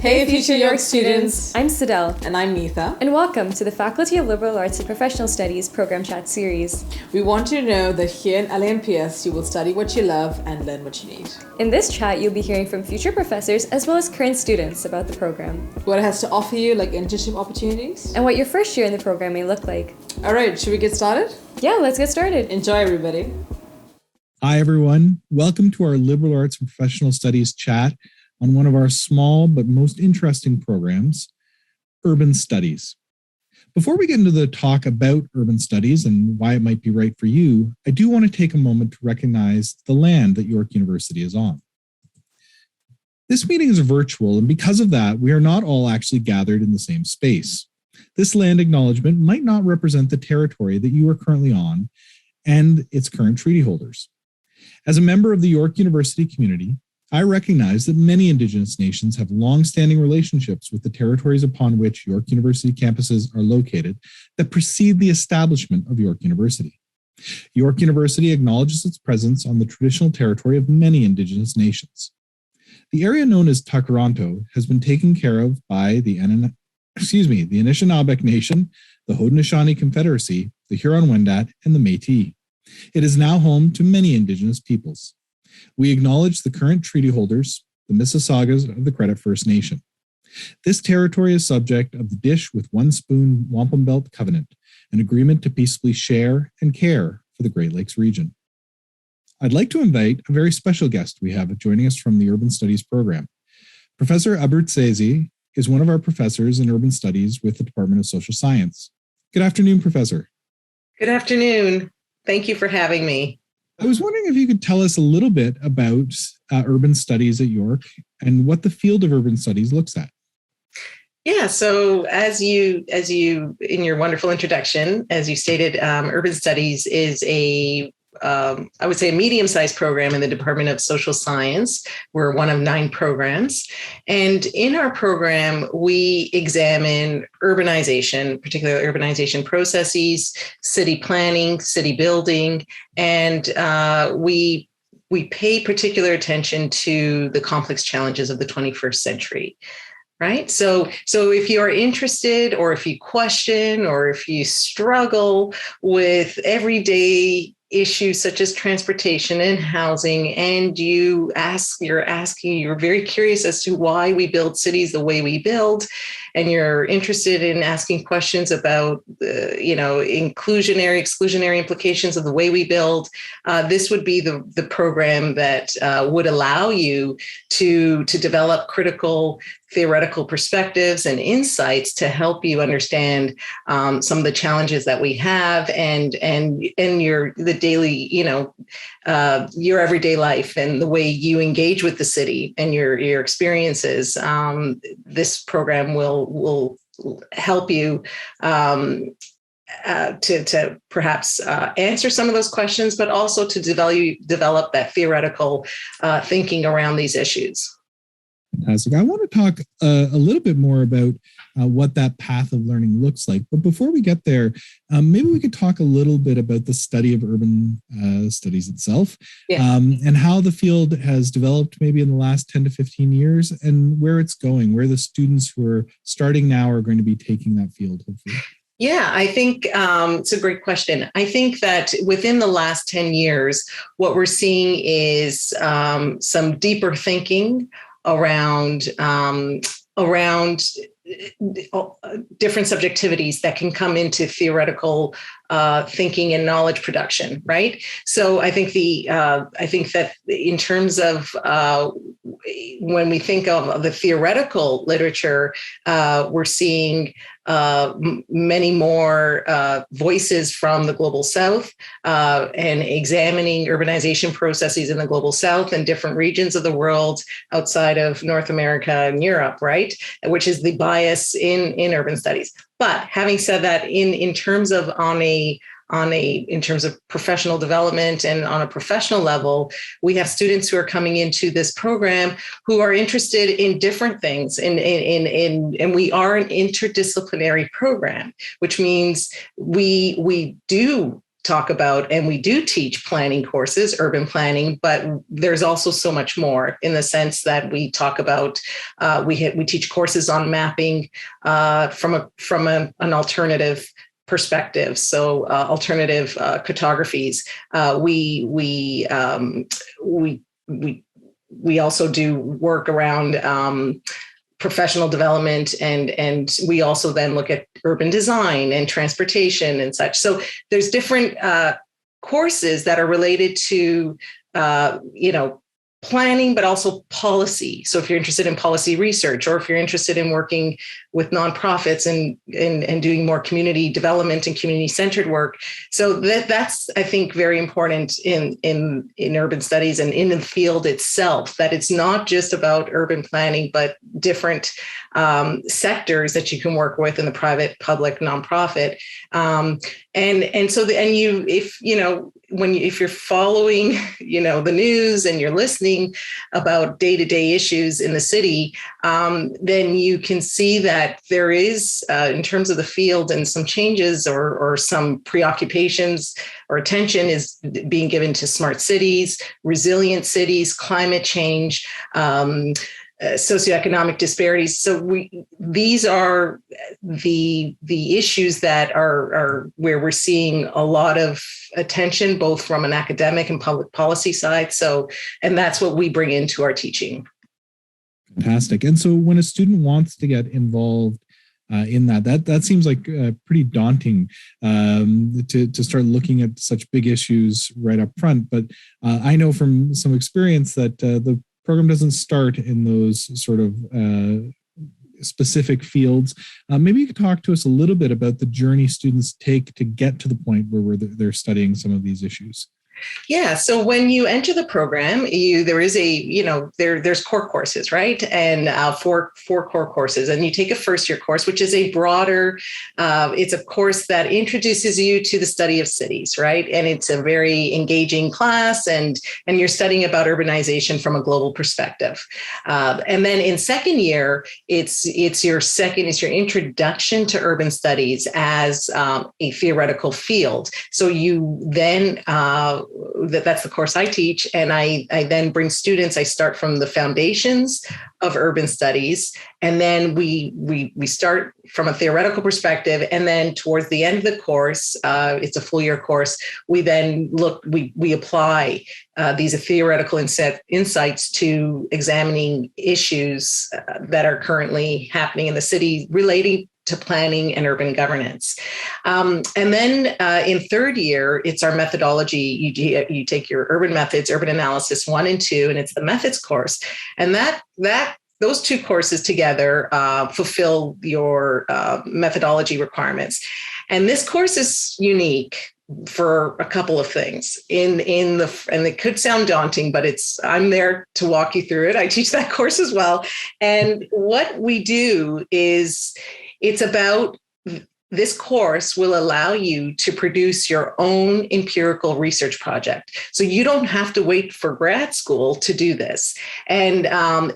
Hey future York students! I'm Sidel. And I'm Neetha. And welcome to the Faculty of Liberal Arts and Professional Studies Program Chat Series. We want you to know that here in LA&PS, you will study what you love and learn what you need. In this chat, you'll be hearing from future professors as well as current students about the program. What it has to offer you, like internship opportunities. And what your first year in the program may look like. Alright, should we get started? Yeah, let's get started. Enjoy, everybody. Hi, everyone. Welcome to our Liberal Arts and Professional Studies chat on one of our small but most interesting programs, Urban Studies. Before we get into the talk about urban studies and why it might be right for you, I do want to take a moment to recognize the land that York University is on. This meeting is virtual, and because of that, we are not all actually gathered in the same space. This land acknowledgement might not represent the territory that you are currently on and its current treaty holders. As a member of the York University community, I recognize that many Indigenous nations have long-standing relationships with the territories upon which York University campuses are located that precede the establishment of York University. York University acknowledges its presence on the traditional territory of many Indigenous nations. The area known as Takaranto has been taken care of by the Anishinaabe Nation, the Haudenosaunee Confederacy, the Huron-Wendat, and the Métis. It is now home to many Indigenous peoples. We acknowledge the current treaty holders, the Mississaugas of the Credit First Nation. This territory is subject of the Dish with One Spoon Wampum Belt Covenant, an agreement to peacefully share and care for the Great Lakes region. I'd like to invite a very special guest we have joining us from the Urban Studies program. Professor Abbruzzese is one of our professors in Urban Studies with the Department of Social Science. Good afternoon, Professor. Good afternoon. Thank you for having me. I was wondering if you could tell us a little bit about urban studies at York and what the field of urban studies looks at. Yeah, so as you in your wonderful introduction, as you stated, urban studies is I would say a medium-sized program in the Department of Social Science. We're one of 9 programs. And in our program, we examine urbanization, particularly urbanization processes, city planning, city building, and we pay particular attention to the complex challenges of the 21st century. Right. So if you are interested, or if you question, or if you struggle with everyday issues such as transportation and housing, and you're very curious as to why we build cities the way we build, and you're interested in asking questions about exclusionary implications of the way we build, this would be the program that would allow you to develop critical theoretical perspectives and insights to help you understand some of the challenges that we have and the daily, your everyday life and the way you engage with the city and your experiences. This program will help you to perhaps answer some of those questions, but also to develop that theoretical thinking around these issues. Fantastic. I want to talk a little bit more about what that path of learning looks like. But before we get there, maybe we could talk a little bit about the study of urban studies itself, and how the field has developed maybe in the last 10 to 15 years and where it's going, where the students who are starting now are going to be taking that field, hopefully. Yeah, I think it's a great question. I think that within the last 10 years, what we're seeing is some deeper thinking around different subjectivities that can come into theoretical thinking and knowledge production, right? So I think that in terms of when we think of the theoretical literature, we're seeing many more voices from the Global South and examining urbanization processes in the Global South and different regions of the world outside of North America and Europe, right? Which is the bias in urban studies. But having said that, in terms of in terms of professional development and on a professional level, we have students who are coming into this program who are interested in different things. And we are an interdisciplinary program, which means we do talk about, and we do teach planning courses, urban planning, but there's also so much more in the sense that we talk about, we teach courses on mapping from an alternative perspective. So alternative cartographies. We also do work around professional development, and we also then look at urban design and transportation and such. So there's different courses that are related to planning, but also policy. So if you're interested in policy research, or if you're interested in working with nonprofits and doing more community development and community-centered work. So that's, I think, very important in urban studies and in the field itself, that it's not just about urban planning, but different sectors that you can work with in the private, public, nonprofit. If you're following, the news and you're listening about day-to-day issues in the city, then you can see that there is, in terms of the field, and some changes or some preoccupations or attention is being given to smart cities, resilient cities, climate change, socioeconomic disparities. So these are the issues that are where we're seeing a lot of attention, both from an academic and public policy side. And that's what we bring into our teaching. Fantastic. And so when a student wants to get involved in that seems like pretty daunting to start looking at such big issues right up front. But I know from some experience that the program doesn't start in those sort of specific fields. Maybe you could talk to us a little bit about the journey students take to get to the point where they're studying some of these issues. Yeah. So when you enter the program, there's core courses, right? And four core courses, and you take a first year course, which is a broader, it's a course that introduces you to the study of cities, right? And it's a very engaging class, and you're studying about urbanization from a global perspective. And then in second year, it's your introduction to urban studies as a theoretical field. So you then, that's the course I teach. And I then bring students, I start from the foundations of urban studies. And then we start from a theoretical perspective. And then towards the end of the course, it's a full year course. We then we apply these theoretical insights to examining issues that are currently happening in the city relating to planning and urban governance. And then in third year, it's our methodology. You take your urban methods, urban analysis 1 and 2, and it's the methods course. And those two courses together fulfill your methodology requirements. And this course is unique for a couple of things. And it could sound daunting, but I'm there to walk you through it. I teach that course as well. And what we do is, it's about, this course will allow you to produce your own empirical research project. So you don't have to wait for grad school to do this. And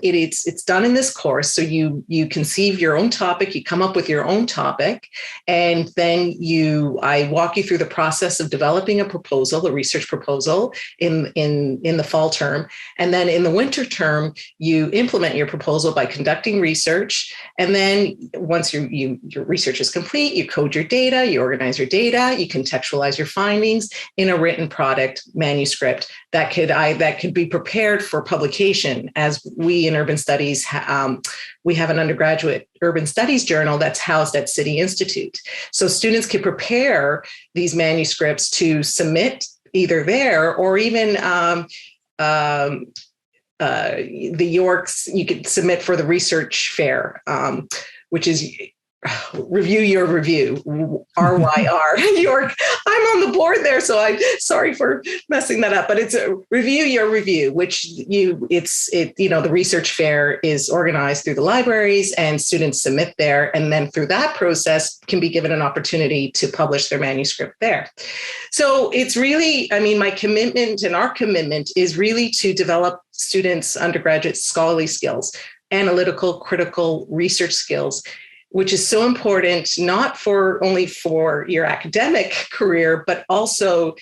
it's done in this course. So you conceive your own topic, you come up with your own topic, and then I walk you through the process of developing a proposal, a research proposal in the fall term. And then in the winter term, you implement your proposal by conducting research. And then once your research is complete, you code your data, you organize your data, you contextualize your findings in a written product manuscript that could be prepared for publication. As we in urban studies, we have an undergraduate urban studies journal that's housed at City Institute. So students can prepare these manuscripts to submit either there, or even the Yorks, you could submit for the research fair, which is Review Your Review, RYR. York, I'm on the board there, so I'm sorry for messing that up, but it's a Review Your Review, which the research fair is organized through the libraries, and students submit there, and then through that process can be given an opportunity to publish their manuscript there. So it's really, my commitment and our commitment is really to develop students' undergraduate scholarly skills, analytical, critical research skills, which is so important, not only for your academic career, but also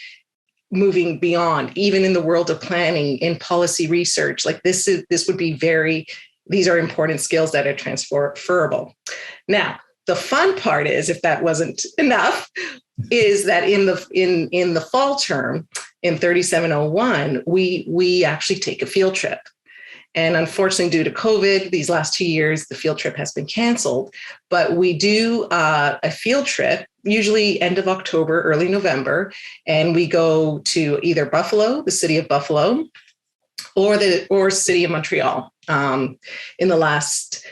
moving beyond, even in the world of planning, in policy research. Like these are important skills that are transferable. Now, the fun part is, if that wasn't enough, is that in the fall term in 3701, we actually take a field trip. And unfortunately, due to COVID, these last 2 years, the field trip has been canceled. But we do a field trip, usually end of October, early November, and we go to either Buffalo, the city of Buffalo, or city of Montreal. In the last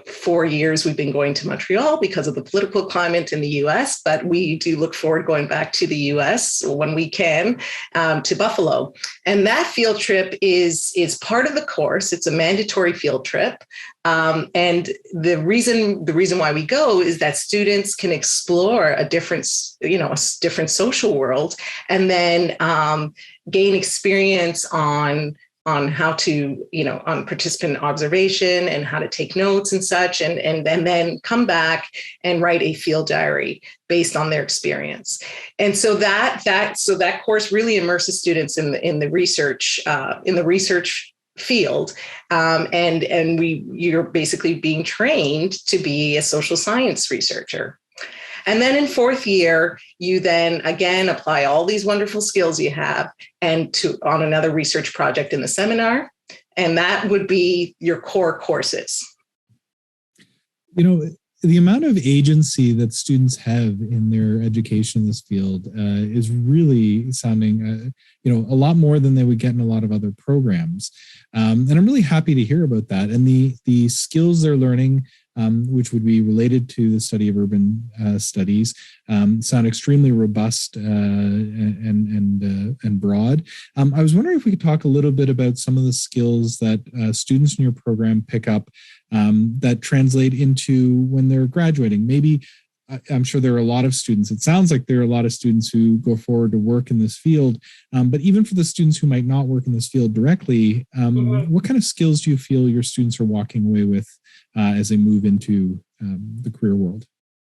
4 years, we've been going to Montreal because of the political climate in the US, but we do look forward going back to the US when we can, to Buffalo. And that field trip is part of the course. It's a mandatory field trip. And the reason why we go is that students can explore a different social world, and then gain experience on how to, on participant observation and how to take notes and such, and then come back and write a field diary based on their experience. And so that course really immerses students in the research field, and you're basically being trained to be a social science researcher. And then in fourth year, you then again apply all these wonderful skills you have on another research project in the seminar. And that would be your core courses. The amount of agency that students have in their education in this field is really sounding, a lot more than they would get in a lot of other programs. And I'm really happy to hear about that. And the skills they're learning, which would be related to the study of urban studies, sound extremely robust and broad. I was wondering if we could talk a little bit about some of the skills that students in your program pick up that translate into when they're graduating. Maybe, I'm sure there are a lot of students. It sounds like there are a lot of students who go forward to work in this field. But even for the students who might not work in this field directly, what kind of skills do you feel your students are walking away with as they move into the career world?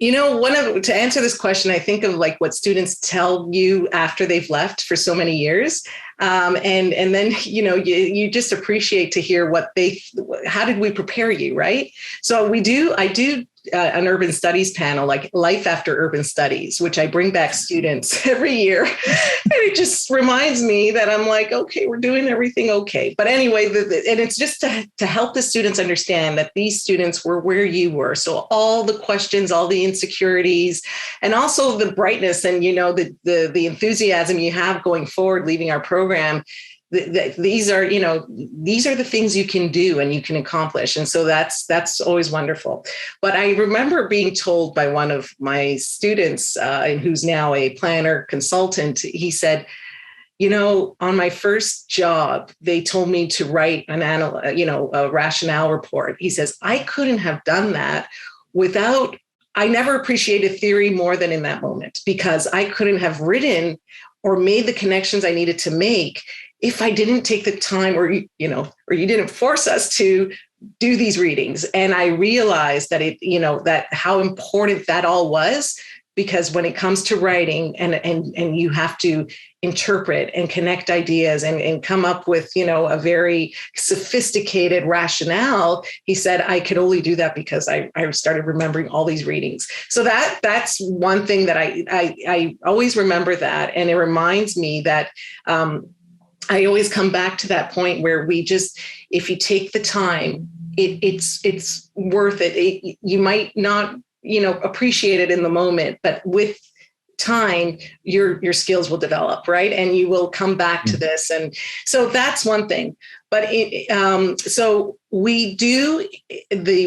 To answer this question, I think of like what students tell you after they've left for so many years. And then, you just appreciate to hear how did we prepare you, right? So I do an urban studies panel, like Life After Urban Studies, which I bring back students every year. And it just reminds me that I'm like, okay, we're doing everything okay. But anyway, and it's just to help the students understand that these students were where you were. So all the questions, all the insecurities, and also the brightness and, the enthusiasm you have going forward, leaving our program. These are the things you can do and you can accomplish. And so that's always wonderful. But I remember being told by one of my students, who's now a planner consultant, he said, on my first job, they told me to write a rationale report. He says, I couldn't have done that I never appreciated theory more than in that moment, because I couldn't have written or made the connections I needed to make if I didn't take the time or you didn't force us to do these readings. And I realized that that how important that all was, because when it comes to writing and you have to interpret and connect ideas and come up with, a very sophisticated rationale, he said, I could only do that because I started remembering all these readings. So that's one thing that I always remember that. And it reminds me that, I always come back to that point where if you take the time, it's worth it. You might not, appreciate it in the moment, but with time, your skills will develop, right? And you will come back to this. And so that's one thing. But so we do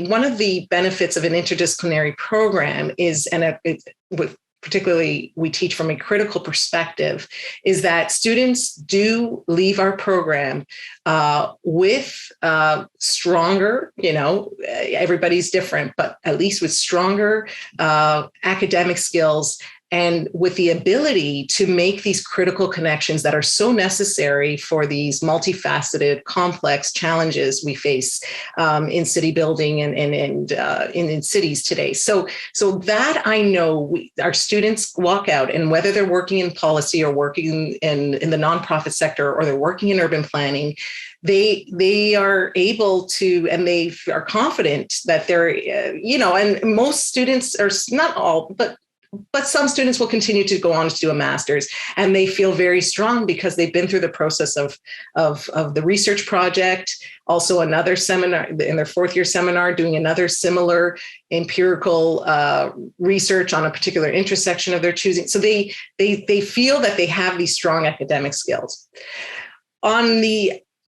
one of the benefits of an interdisciplinary program is, particularly we teach from a critical perspective, is that students do leave our program with stronger, everybody's different, but at least with stronger academic skills and with the ability to make these critical connections that are so necessary for these multifaceted, complex challenges we face in city building and in cities today. So that I know our students walk out, and whether they're working in policy or working in the nonprofit sector or they're working in urban planning, they are able to, and they are confident that they're, and most students are, not all, but some students will continue to go on to do a master's, and they feel very strong because they've been through the process of the research project, also another seminar in their fourth year seminar, doing another similar empirical research on a particular intersection of their choosing. So they feel that they have these strong academic skills.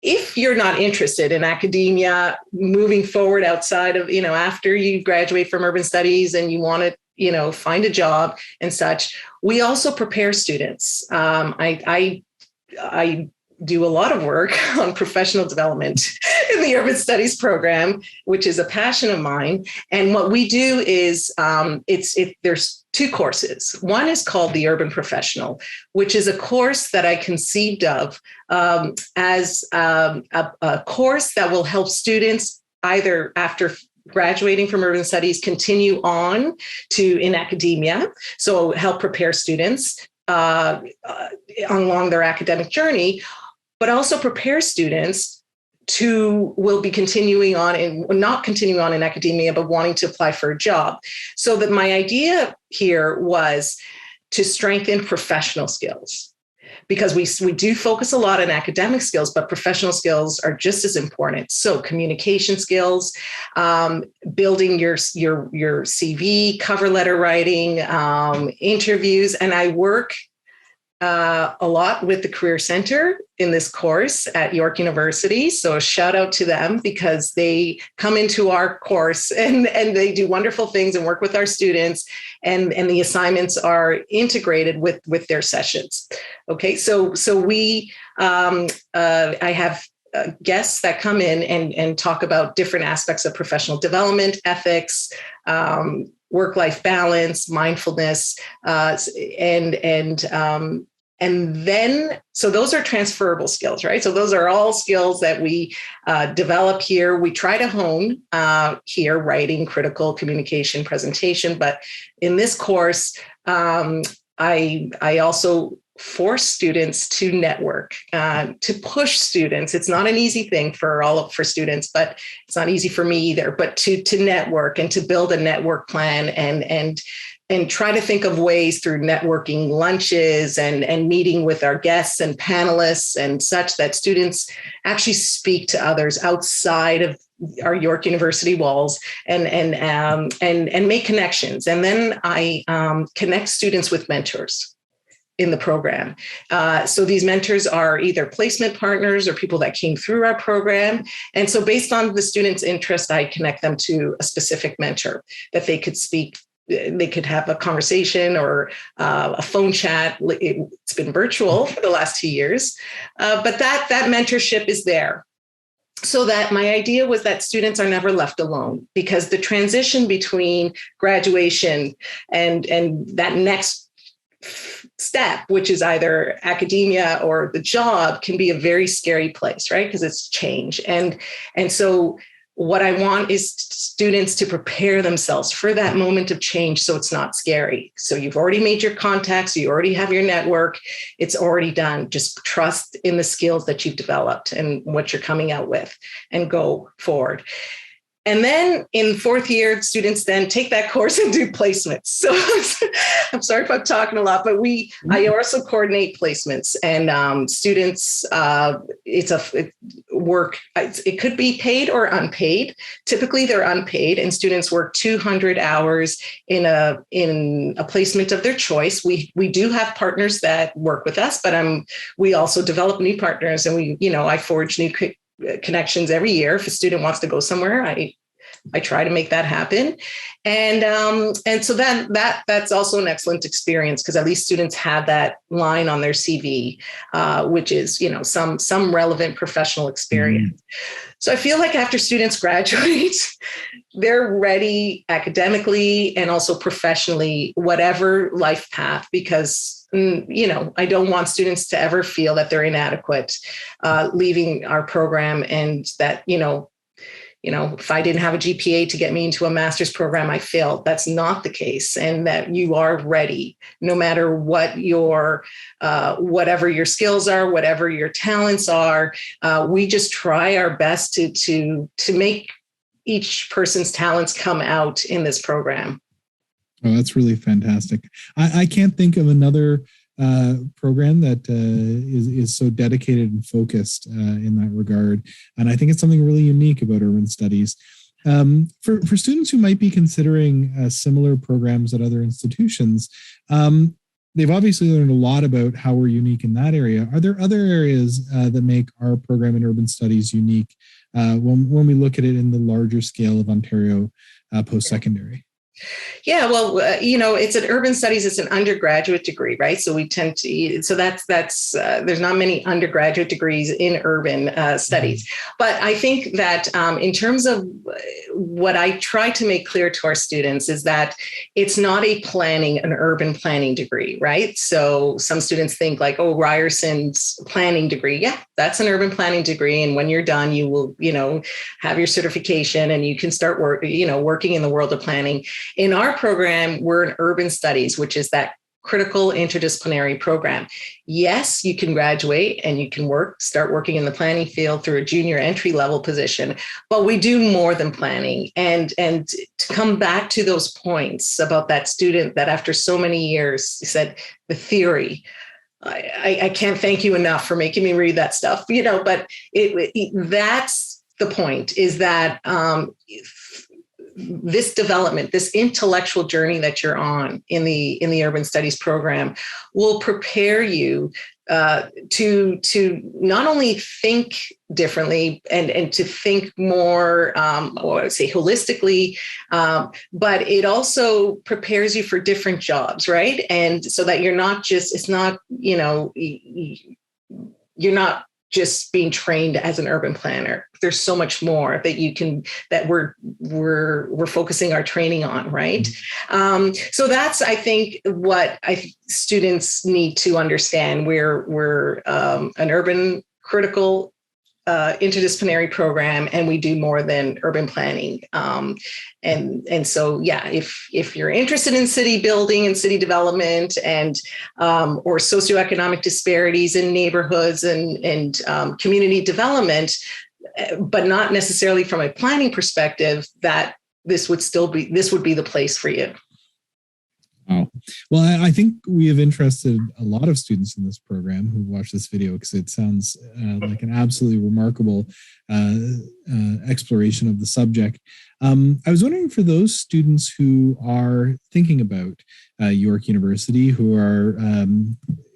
If you're not interested in academia moving forward outside of, after you graduate from urban studies and you want to, find a job and such, we also prepare students. I do a lot of work on professional development in the urban studies program, which is a passion of mine. And what we do is there's two courses. One is called the Urban Professional, which is a course that I conceived of as a course that will help students either after graduating from urban studies continue on to in academia. So help prepare students along their academic journey, but also prepare students will be continuing on and not continuing on in academia, but wanting to apply for a job. So that my idea here was to strengthen professional skills, because we do focus a lot on academic skills, but professional skills are just as important. So communication skills, building your CV, cover letter writing, interviews, and I work a lot with the Career Center in this course at York University. So a shout out to them, because they come into our course and they do wonderful things and work with our students, and the assignments are integrated with their sessions. Okay, so we I have guests that come in and talk about different aspects of professional development, ethics, work-life balance, mindfulness, and then, so those are transferable skills, right? So those are all skills that we develop here. We try to hone here, writing, critical communication, presentation. But in this course, I also force students to network, to push students. It's not an easy thing for students, but it's not easy for me either, but to network and to build a network plan and try to think of ways through networking lunches and meeting with our guests and panelists and such, that students actually speak to others outside of our York University walls and make connections. And then I connect students with mentors in the program. So these mentors are either placement partners or people that came through our program. And so based on the student's interest, I connect them to a specific mentor that they could speak. They could have a conversation or a phone chat. It's been virtual for the last 2 years, but that mentorship is there. So that my idea was that students are never left alone, because the transition between graduation and that next step, which is either academia or the job, can be a very scary place, right? Because it's change. And so what I want is students to prepare themselves for that moment of change, so it's not scary. So you've already made your contacts, you already have your network, it's already done. Just trust in the skills that you've developed and what you're coming out with, and go forward. And then in fourth year, students then take that course and do placements. So I'm sorry if I'm talking a lot, but I also coordinate placements, and students, it could be paid or unpaid. Typically they're unpaid, and students work 200 hours in a placement of their choice. We do have partners that work with us, but we also develop new partners, and I forge new connections every year. If a student wants to go somewhere, I I try to make that happen. And so then that's also an excellent experience, because at least students have that line on their CV, which is, some relevant professional experience. So I feel like after students graduate, they're ready academically and also professionally, whatever life path, because, I don't want students to ever feel that they're inadequate leaving our program, and that, if I didn't have a GPA to get me into a master's program, I failed. That's not the case. And that you are ready, no matter what whatever your skills are, whatever your talents are. We just try our best to make each person's talents come out in this program. Oh, that's really fantastic. I can't think of another program that is so dedicated and focused in that regard. And I think it's something really unique about urban studies. For students who might be considering similar programs at other institutions, they've obviously learned a lot about how we're unique in that area. Are there other areas that make our program in urban studies unique when we look at it in the larger scale of Ontario post-secondary? Yeah, well, it's an urban studies. It's an undergraduate degree, right? So we tend to, that's there's not many undergraduate degrees in urban studies. But I think that in terms of what I try to make clear to our students is that it's not an urban planning degree, right? So some students think like, oh, Ryerson's planning degree. Yeah, that's an urban planning degree. And when you're done, you will, have your certification and you can start working in the world of planning. In our program, we're in urban studies, which is that critical interdisciplinary program. Yes, you can graduate and you can start working in the planning field through a junior entry level position, but we do more than planning. And to come back to those points about that student that after so many years said the theory, I can't thank you enough for making me read that stuff, but that's the point, is that this development, this intellectual journey that you're on in the urban studies program will prepare you to not only think differently and to think more, I would say holistically, but it also prepares you for different jobs, right? And so that you're not just being trained as an urban planner. There's so much more that we're focusing our training on, right? So that's, I think, what students need to understand. We're an urban critical interdisciplinary program, and we do more than urban planning. And so, yeah, if you're interested in city building and city development and or socioeconomic disparities in neighborhoods and community development, but not necessarily from a planning perspective, that this would be the place for you. Wow. Well, I think we have interested a lot of students in this program who watch this video, because it sounds like an absolutely remarkable exploration of the subject. I was wondering, for those students who are thinking about York University, who are,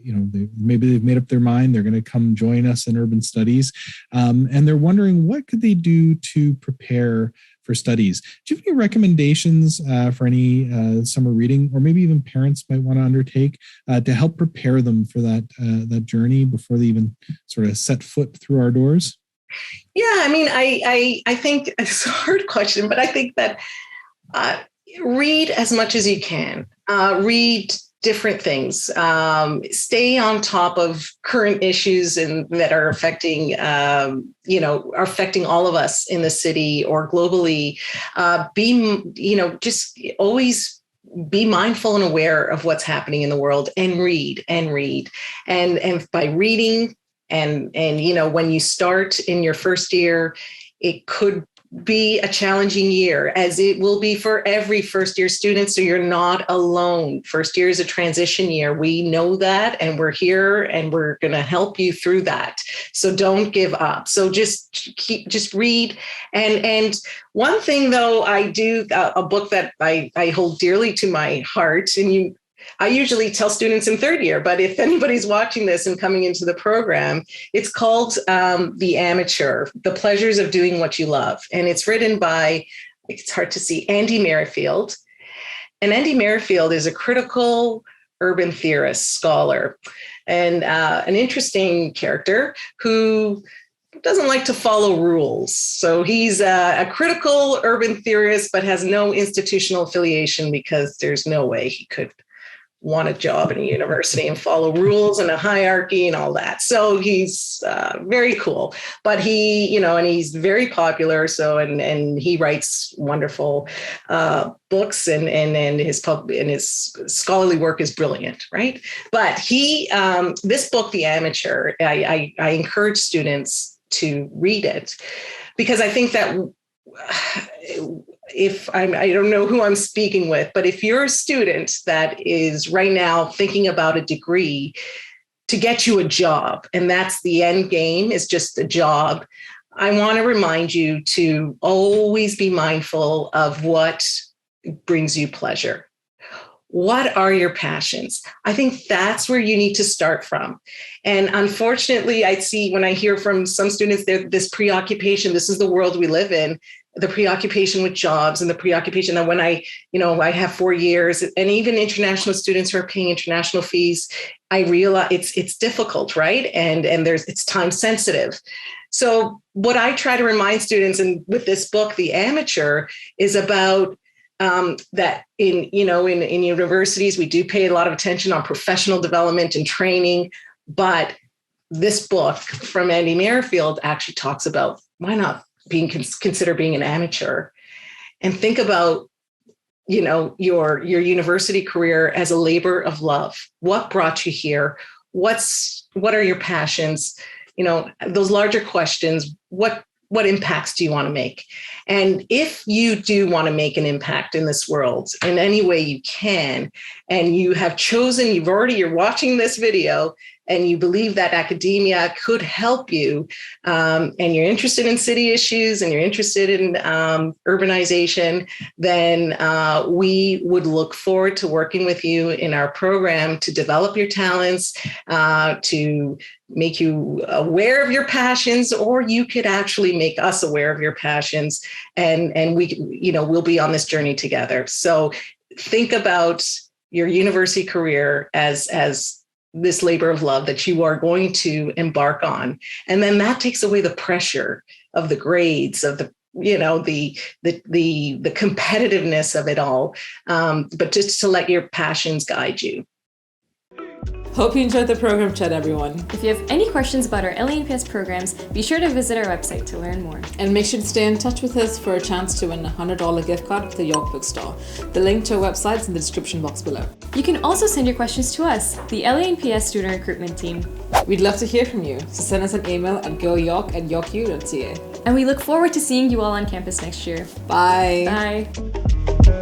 maybe they've made up their mind, they're going to come join us in urban studies, and they're wondering what could they do to prepare for studies. Do you have any recommendations for any summer reading, or maybe even parents might want to undertake to help prepare them for that journey before they even sort of set foot through our doors? Yeah, I mean, I think it's a hard question, but I think that read as much as you can. Read different things. Stay on top of current issues that are affecting, affecting all of us in the city or globally. Just always be mindful and aware of what's happening in the world, and read. And by reading, and when you start in your first year, it could be a challenging year, as it will be for every first year student. So you're not alone. First year is a transition year. We know that, and we're here and we're going to help you through that. So don't give up. So just read. And one thing though, I do a book that I hold dearly to my heart, and I usually tell students in third year, but if anybody's watching this and coming into the program, it's called The Amateur, The Pleasures of Doing What You Love. And it's written by, it's hard to see, Andy Merrifield. And Andy Merrifield is a critical urban theorist, scholar, and an interesting character who doesn't like to follow rules. So he's a critical urban theorist, but has no institutional affiliation because there's no way he could want a job in a university and follow rules and a hierarchy and all that. So he's very cool, but and he's very popular. So, and he writes wonderful books and his scholarly work is brilliant, right? But this book, The Amateur, I encourage students to read it because I think that I don't know who I'm speaking with, but if you're a student that is right now thinking about a degree to get you a job, and that's the end game is just a job, I want to remind you to always be mindful of what brings you pleasure. What are your passions? I think that's where you need to start from. And unfortunately, I see when I hear from some students, this preoccupation, this is the world we live in, the preoccupation with jobs and the preoccupation that when I have 4 years and even international students who are paying international fees, I realize it's difficult, right? And it's time sensitive. So what I try to remind students, and with this book, The Amateur, is about that in universities, we do pay a lot of attention on professional development and training, but this book from Andy Merrifield actually talks about why not consider being an amateur and think about, your university career as a labor of love. What brought you here? What are your passions? Those larger questions, what impacts do you want to make? And if you do want to make an impact in this world in any way you can, and you have chosen, you're watching this video and you believe that academia could help you, and you're interested in city issues and you're interested in urbanization, then we would look forward to working with you in our program to develop your talents, to make you aware of your passions, or you could actually make us aware of your passions, and we'll be on this journey together. So think about your university career as this labor of love that you are going to embark on. And then that takes away the pressure of the grades, of the competitiveness of it all, but just to let your passions guide you. Hope you enjoyed the program chat, everyone. If you have any questions about our LA&PS programs, be sure to visit our website to learn more. And make sure to stay in touch with us for a chance to win a $100 gift card at the York Bookstore. The link to our website is in the description box below. You can also send your questions to us, the LA&PS student recruitment team. We'd love to hear from you, so send us an email at goyork@yorku.ca. And we look forward to seeing you all on campus next year. Bye. Bye.